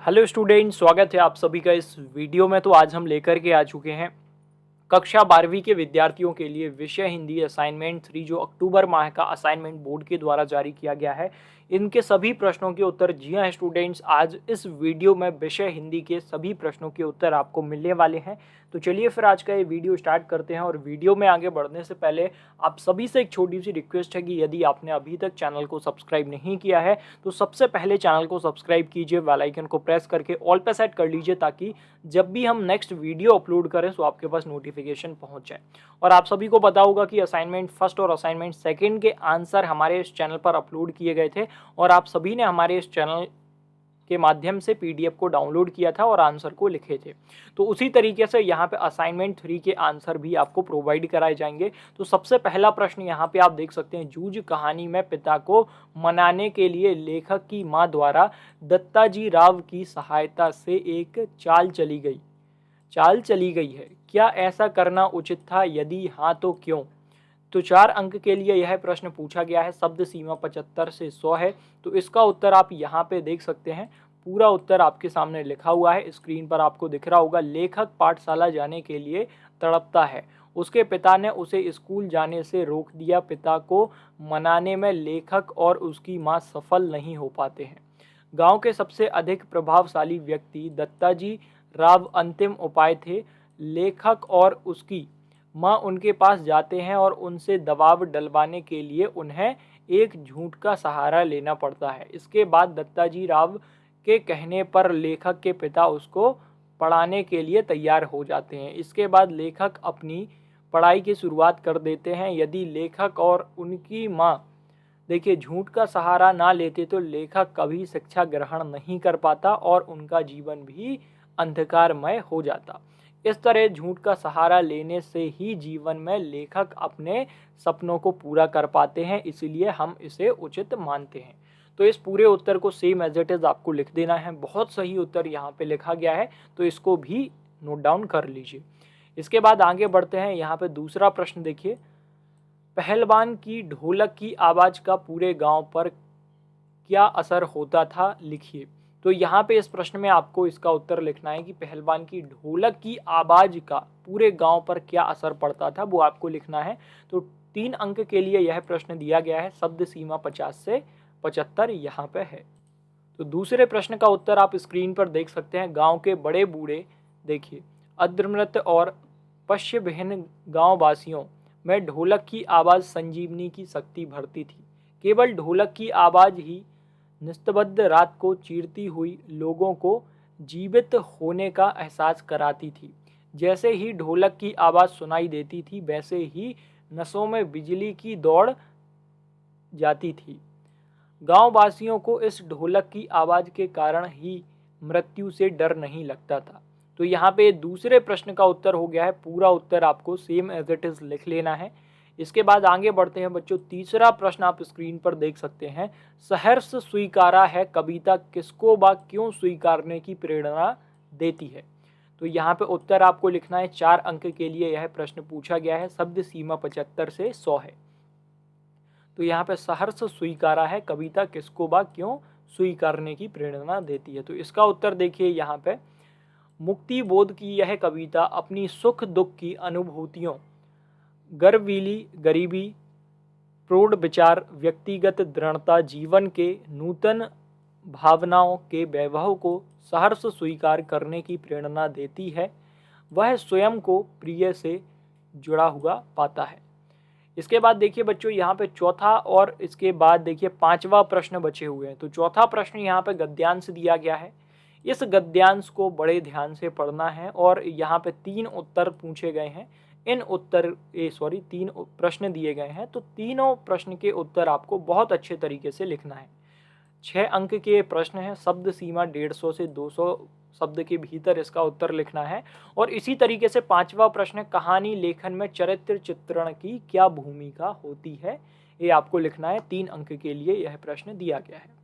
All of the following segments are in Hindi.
हेलो स्टूडेंट, स्वागत है आप सभी का इस वीडियो में। तो आज हम लेकर के आ चुके हैं कक्षा 12वीं के विद्यार्थियों के लिए विषय हिंदी असाइनमेंट 3 जो अक्टूबर माह का असाइनमेंट बोर्ड के द्वारा जारी किया गया है। इनके सभी प्रश्नों के उत्तर, जी हाँ स्टूडेंट्स, आज इस वीडियो में विषय हिंदी के सभी प्रश्नों के उत्तर आपको मिलने वाले हैं। तो चलिए फिर आज का ये वीडियो स्टार्ट करते हैं। और वीडियो में आगे बढ़ने से पहले आप सभी से एक छोटी सी रिक्वेस्ट है कि यदि आपने अभी तक चैनल को सब्सक्राइब नहीं किया है तो सबसे पहले चैनल को सब्सक्राइब कीजिए, बेल आइकन को प्रेस करके ऑल पे सेट कर लीजिए ताकि जब भी हम नेक्स्ट वीडियो अपलोड करें तो आपके पास नोटिफिकेशन पहुंच जाए। और आप सभी को पता होगा कि असाइनमेंट फर्स्ट और असाइनमेंट सेकंड के आंसर हमारे इस चैनल पर अपलोड किए गए थे और आप सभी ने हमारे इस चैनल के माध्यम से पीडीएफ को डाउनलोड किया था और आंसर को लिखे थे। तो उसी तरीके से यहाँ पे असाइनमेंट 3 के आंसर भी आपको प्रोवाइड कराए जाएंगे। तो सबसे पहला प्रश्न यहाँ पे आप देख सकते हैं, जूझ कहानी में पिता को मनाने के लिए लेखक की मां द्वारा दत्ताजी राव की सहायता से एक चाल चली गई है। क्या ऐसा करना उचित था? यदि हाँ तो क्यों? तो 4 अंक के लिए यह प्रश्न पूछा गया है। शब्द सीमा 75 से 100 है। तो इसका उत्तर आप यहाँ पे देख सकते हैं। पूरा उत्तर आपके सामने लिखा हुआ है, स्क्रीन पर आपको दिख रहा होगा। लेखक पाठशाला जाने के लिए तड़पता है। उसके पिता ने उसे स्कूल जाने से रोक दिया। पिता को मनाने में लेखक और उसकी मां सफल नहीं हो पाते हैं। गांव के सबसे अधिक प्रभावशाली व्यक्ति दत्ताजी राव अंतिम उपाय थे। लेखक और उसकी मां उनके पास जाते हैं और उनसे दबाव डलवाने के लिए उन्हें एक झूठ का सहारा लेना पड़ता है। इसके बाद दत्ताजी राव के कहने पर लेखक के पिता उसको पढ़ाने के लिए तैयार हो जाते हैं। इसके बाद लेखक अपनी पढ़ाई की शुरुआत कर देते हैं। यदि लेखक और उनकी मां देखिए झूठ का सहारा ना लेते तो लेखक कभी शिक्षा ग्रहण नहीं कर पाता और उनका जीवन भी अंधकारमय हो जाता। इस तरह झूठ का सहारा लेने से ही जीवन में लेखक अपने सपनों को पूरा कर पाते हैं, इसलिए हम इसे उचित मानते हैं। तो इस पूरे उत्तर को सेम एज इट इज आपको लिख देना है। बहुत सही उत्तर यहाँ पे लिखा गया है, तो इसको भी नोट डाउन कर लीजिए। इसके बाद आगे बढ़ते हैं। यहाँ पे दूसरा प्रश्न देखिए, पहलवान की ढोलक की आवाज का पूरे गांव पर क्या असर होता था, लिखिए। तो यहाँ पे इस प्रश्न में आपको इसका उत्तर लिखना है कि पहलवान की ढोलक की आवाज का पूरे गांव पर क्या असर पड़ता था, वो आपको लिखना है। तो 3 अंक के लिए यह प्रश्न दिया गया है। शब्द सीमा 50 से 75 यहाँ पे है। तो दूसरे प्रश्न का उत्तर आप स्क्रीन पर देख सकते हैं। गांव के बड़े बूढ़े देखिए अद्रमृत और पश्यविहीन गांव वासियों में ढोलक की आवाज़ संजीवनी की शक्ति भरती थी। केवल ढोलक की आवाज़ ही निस्तब्ध रात को चीरती हुई लोगों को जीवित होने का एहसास कराती थी। जैसे ही ढोलक की आवाज़ सुनाई देती थी वैसे ही नसों में बिजली की दौड़ जाती थी। गांव वासियों को इस ढोलक की आवाज़ के कारण ही मृत्यु से डर नहीं लगता था। तो यहाँ पे दूसरे प्रश्न का उत्तर हो गया है। पूरा उत्तर आपको सेम एज इट इज लिख लेना है। इसके बाद आगे बढ़ते हैं बच्चों। तीसरा प्रश्न आप स्क्रीन पर देख सकते हैं। सहर्ष स्वीकारा है कविता किसको व क्यों स्वीकारने की प्रेरणा देती है। तो यहाँ पे उत्तर आपको लिखना है। 4 अंक के लिए यह प्रश्न पूछा गया है। शब्द सीमा 75 से 100 है। तो यहाँ पे सहर्ष स्वीकारा है कविता किसको व क्यों स्वीकारने की प्रेरणा देती है। तो इसका उत्तर देखिए यहाँ पे, मुक्ति बोध की यह कविता अपनी सुख दुख की अनुभूतियों, गर्वीली गरीबी, प्रौढ़ विचार, व्यक्तिगत दृढ़ता, जीवन के नूतन भावनाओं के वैभव को सहर्ष स्वीकार करने की प्रेरणा देती है। वह स्वयं को प्रिय से जुड़ा हुआ पाता है। इसके बाद देखिए बच्चों यहाँ पे चौथा और इसके बाद देखिए 5वां प्रश्न बचे हुए हैं। तो चौथा प्रश्न यहाँ पे गद्यांश दिया गया है। इस गद्यांश को बड़े ध्यान से पढ़ना है और यहाँ पे 3 उत्तर पूछे गए हैं। इन उत्तर 3 प्रश्न दिए गए हैं। तो तीनों प्रश्न के उत्तर आपको बहुत अच्छे तरीके से लिखना है। 6 अंक के प्रश्न हैं। शब्द सीमा 150 से 200 शब्द के भीतर इसका उत्तर लिखना है। और इसी तरीके से 5वां प्रश्न, कहानी लेखन में चरित्र चित्रण की क्या भूमिका होती है, ये आपको लिखना है। 3 अंक के लिए यह प्रश्न दिया गया है।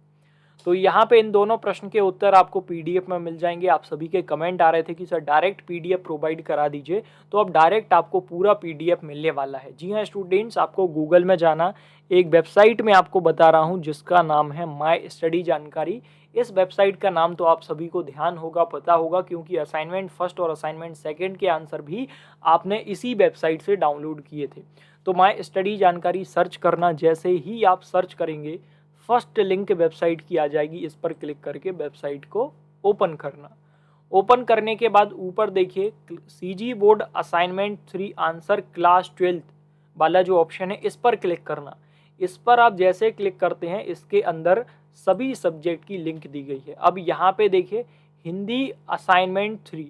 तो यहाँ पे इन दोनों प्रश्न के उत्तर आपको पीडीएफ में मिल जाएंगे। आप सभी के कमेंट आ रहे थे कि सर डायरेक्ट पीडीएफ प्रोवाइड करा दीजिए, तो अब डायरेक्ट आपको पूरा पीडीएफ मिलने वाला है। जी हाँ स्टूडेंट्स, आपको गूगल में जाना, एक वेबसाइट में आपको बता रहा हूँ जिसका नाम है माय स्टडी जानकारी। इस वेबसाइट का नाम तो आप सभी को ध्यान होगा, पता होगा, क्योंकि असाइनमेंट फर्स्ट और असाइनमेंट सेकंड के आंसर भी आपने इसी वेबसाइट से डाउनलोड किए थे। तो माय स्टडी जानकारी सर्च करना, जैसे ही आप सर्च करेंगे फर्स्ट लिंक वेबसाइट की आ जाएगी, इस पर क्लिक करके वेबसाइट को ओपन करना। ओपन करने के बाद ऊपर देखिए CG board assignment 3 answer class 12 वाला जो ऑप्शन है, इस पर क्लिक करना। इस पर आप जैसे क्लिक करते हैं, इसके अंदर सभी सब्जेक्ट की लिंक दी गई है। अब यहाँ पे देखिए हिंदी असाइनमेंट 3,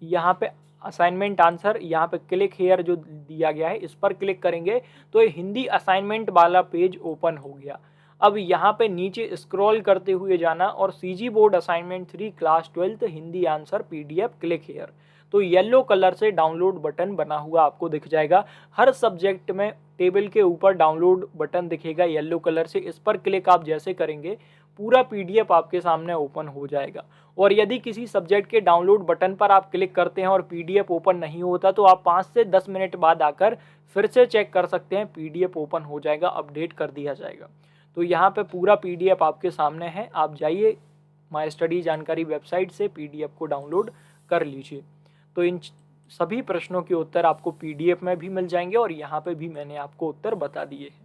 यहाँ पे असाइनमेंट आंसर, यहाँ पे क्लिक हेयर जो दिया गया है, इस पर क्लिक करेंगे तो ये हिंदी असाइनमेंट वाला पेज ओपन हो गया। अब यहाँ पे नीचे स्क्रॉल करते हुए जाना और CG board assignment 3 class 12 Hindi answer PDF click here, तो येलो कलर से डाउनलोड बटन बना हुआ आपको दिख जाएगा। हर सब्जेक्ट में टेबल के ऊपर डाउनलोड बटन दिखेगा येलो कलर से, इस पर क्लिक आप जैसे करेंगे पूरा पीडीएफ आपके सामने ओपन हो जाएगा। और यदि किसी सब्जेक्ट के डाउनलोड बटन पर आप क्लिक करते हैं और पीडीएफ ओपन नहीं होता, तो आप 5 से 10 मिनट बाद आकर फिर से चेक कर सकते हैं, पीडीएफ ओपन हो जाएगा, अपडेट कर दिया जाएगा। तो यहाँ पे पूरा पीडीएफ आपके सामने है, आप जाइए माय स्टडी जानकारी वेबसाइट से पीडीएफ को डाउनलोड कर लीजिए। तो इन सभी प्रश्नों के उत्तर आपको पीडीएफ में भी मिल जाएंगे और यहाँ पे भी मैंने आपको उत्तर बता दिए हैं।